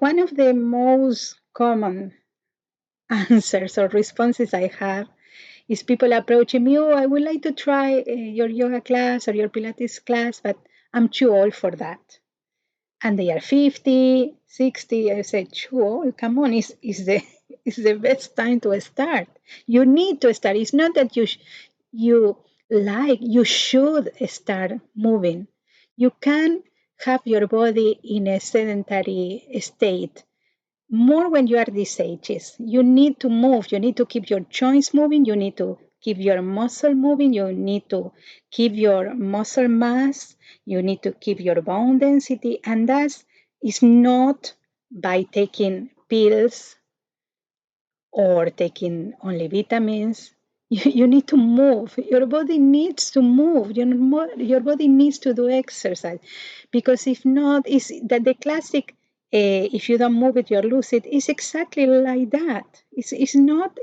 One of the most common answers or responses I have is people approaching me, oh, I would like to try your yoga class or your Pilates class, but I'm too old for that. And they are 50, 60. I said, too old? Come on, is the is the best time to start. You need to start. It's not that you should start moving. You can have your body in a sedentary state more when you are these ages. You need to move. You need to keep your joints moving. You need to keep your muscle moving. You need to keep your muscle mass. You need to keep your bone density. And that is not by taking pills or taking only vitamins. You need to move. Your body needs to move. Your body needs to do exercise. Because if not, is that the classic, if you don't move it, you lose it, is exactly like that. It's not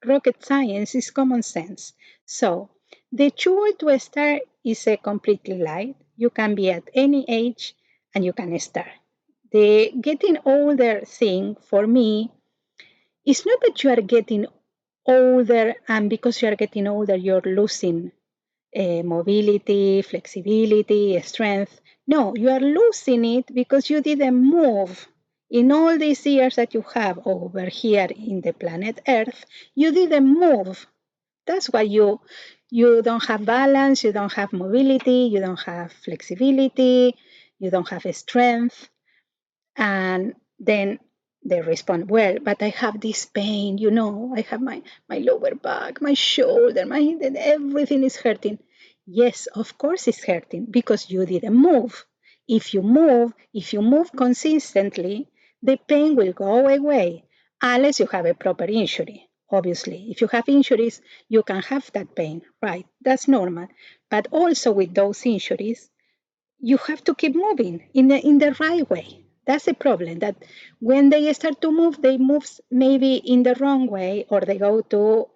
rocket science, it's common sense. So the tool to start is a completely lie. You can be at any age and you can start. The getting older thing for me, it's not that you are getting older and because you are getting older, you're losing mobility, flexibility, strength. No, you are losing it because you didn't move. In all these years that you have over here in the planet Earth, you didn't move. That's why you don't have balance, you don't have mobility, you don't have flexibility, you don't have strength. And then they respond, well, but I have this pain, I have my lower back, my shoulder, everything is hurting. Yes, of course it's hurting because you didn't move. If you move consistently, the pain will go away unless you have a proper injury. Obviously, if you have injuries, you can have that pain, right? That's normal. But also with those injuries, you have to keep moving in the right way. That's the problem, that when they start to move, they move maybe in the wrong way or they go to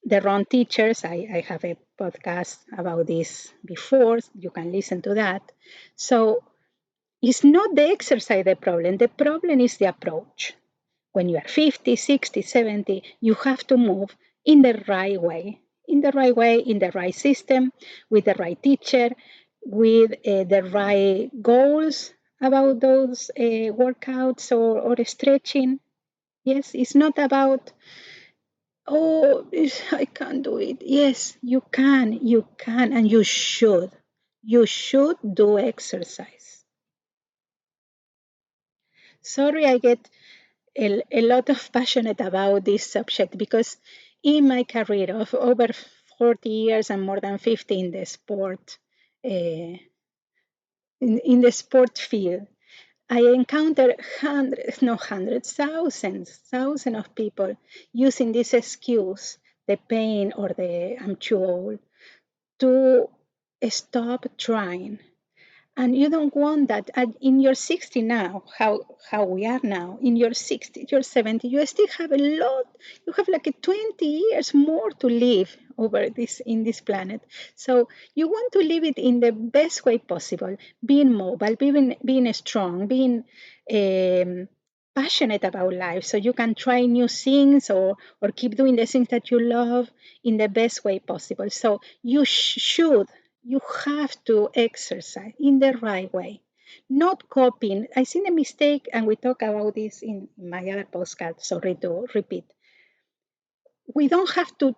the wrong teachers. I have a podcast about this before. You can listen to that. So it's not the exercise the problem. The problem is the approach. When you are 50, 60, 70, you have to move in the right way, in the right way, in the right system, with the right teacher, with the right goals about those workouts or stretching. Yes, it's not about, oh, I can't do it. Yes, you can, and you should. You should do exercise. Sorry, I get a lot of passionate about this subject because in my career of over 40 years and more than 50 in the sport, in the sport field, I encounter thousands of people using this excuse, the pain or the I'm too old, to stop trying. And you don't want that in your 60 now, how we are now, in your 60, your 70, you still have a lot, you have like a 20 years more to live over this in this planet. So you want to live it in the best way possible, being mobile, being strong, being passionate about life, so you can try new things or keep doing the things that you love in the best way possible. So you have to exercise in the right way, not copying. I seen a mistake, and we talk about this in my other postcard. Sorry to repeat. We don't have to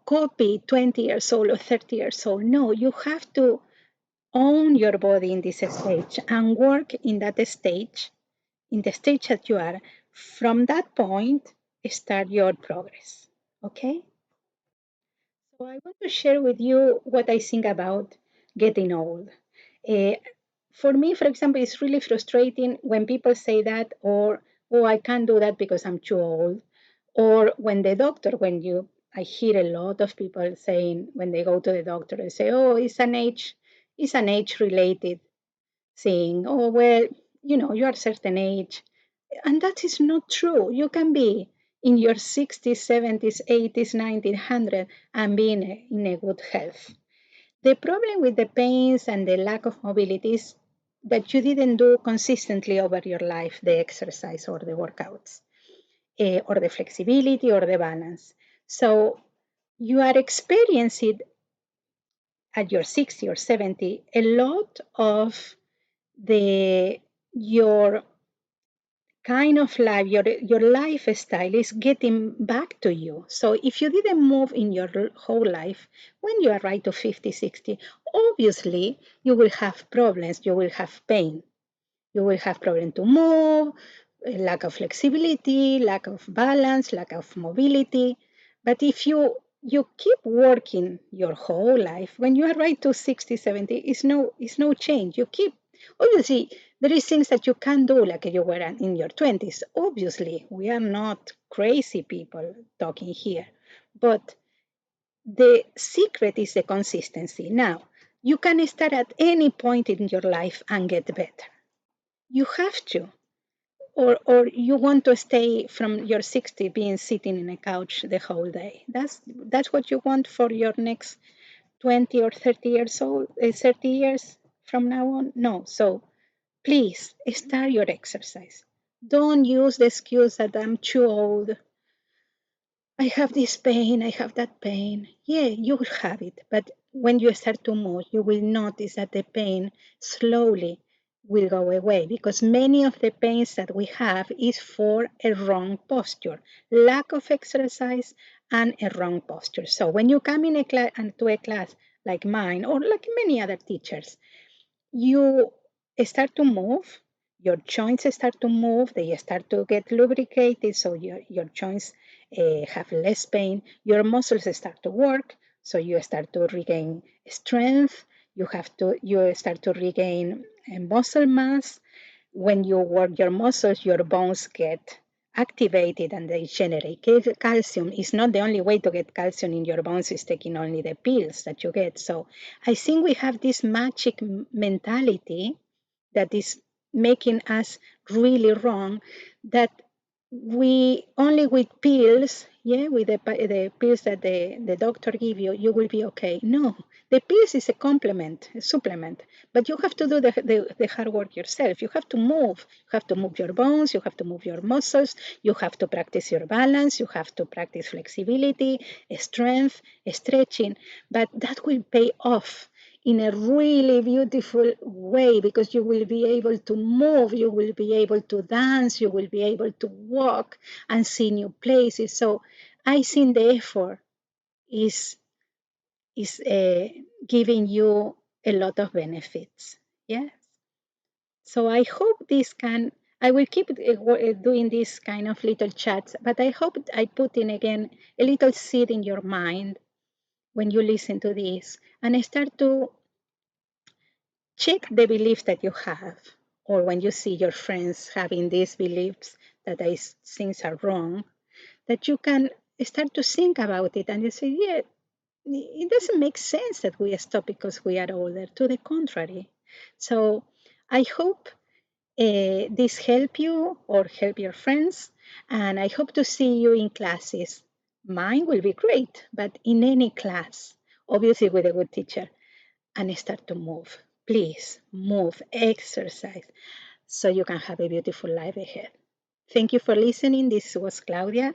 copy 20 years old or 30 years old. No, you have to own your body in this stage and work in that stage, in the stage that you are. From that point, start your progress. Okay? So I want to share with you what I think about getting old. Uh, for me, for example, it's really frustrating when people say that, or, oh, I can't do that because I'm too old. Or when the doctor, I hear a lot of people saying when they go to the doctor, they say, oh, it's an age related thing. Oh, well, you are a certain age. And that is not true. You can be in your 60s, 70s, 80s, 90s, 100 and be in a good health. The problem with the pains and the lack of mobility is but you didn't do consistently over your life the exercise or the workouts, or the flexibility or the balance. So you are experiencing at your 60 or 70 a lot of your kind of life, your lifestyle is getting back to you. So if you didn't move in your whole life, when you arrive to 50, 60, obviously you will have problems, you will have pain. You will have problem to move, lack of flexibility, lack of balance, lack of mobility. But if you keep working your whole life, when you arrive to 60, 70, it's no change. You keep, obviously, there is things that you can do like you were in your 20s. Obviously, we are not crazy people talking here. But the secret is the consistency. Now, you can start at any point in your life and get better. You have to. Or you want to stay from your 60 being sitting in a couch the whole day. That's what you want for your next 20 or 30 years old, 30 years from now on? No. So please start your exercise. Don't use the excuse that I'm too old. I have this pain, I have that pain. Yeah, you will have it. But when you start to move, you will notice that the pain slowly will go away because many of the pains that we have is for a wrong posture, lack of exercise and a wrong posture. So when you come in to a class like mine or like many other teachers, you start to move, your joints start to move, they start to get lubricated, so your joints have less pain, your muscles start to work, so you start to regain strength, you start to regain muscle mass. When you work your muscles, your bones get activated and they generate calcium. It's not the only way to get calcium in your bones is taking only the pills that you get. So I think we have this magic mentality that is making us really wrong, that we only with pills, yeah, with the pills that the doctor give you, you will be okay. No, the pills is a complement, a supplement, but you have to do the hard work yourself. You have to move. You have to move your bones. You have to move your muscles. You have to practice your balance. You have to practice flexibility, strength, stretching, but that will pay off in a really beautiful way because you will be able to move, you will be able to dance, you will be able to walk and see new places. So I think the effort is giving you a lot of benefits. Yeah. So I hope I will keep doing this kind of little chats, but I hope I put in again a little seed in your mind when you listen to this and start to check the beliefs that you have, or when you see your friends having these beliefs that these things are wrong, that you can start to think about it and you say, yeah, it doesn't make sense that we stop because we are older. To the contrary. So I hope this help you or help your friends, and I hope to see you in classes. Mine will be great, but in any class, obviously with a good teacher, and start to move. Please move, exercise, so you can have a beautiful life ahead. Thank you for listening. This was Claudia.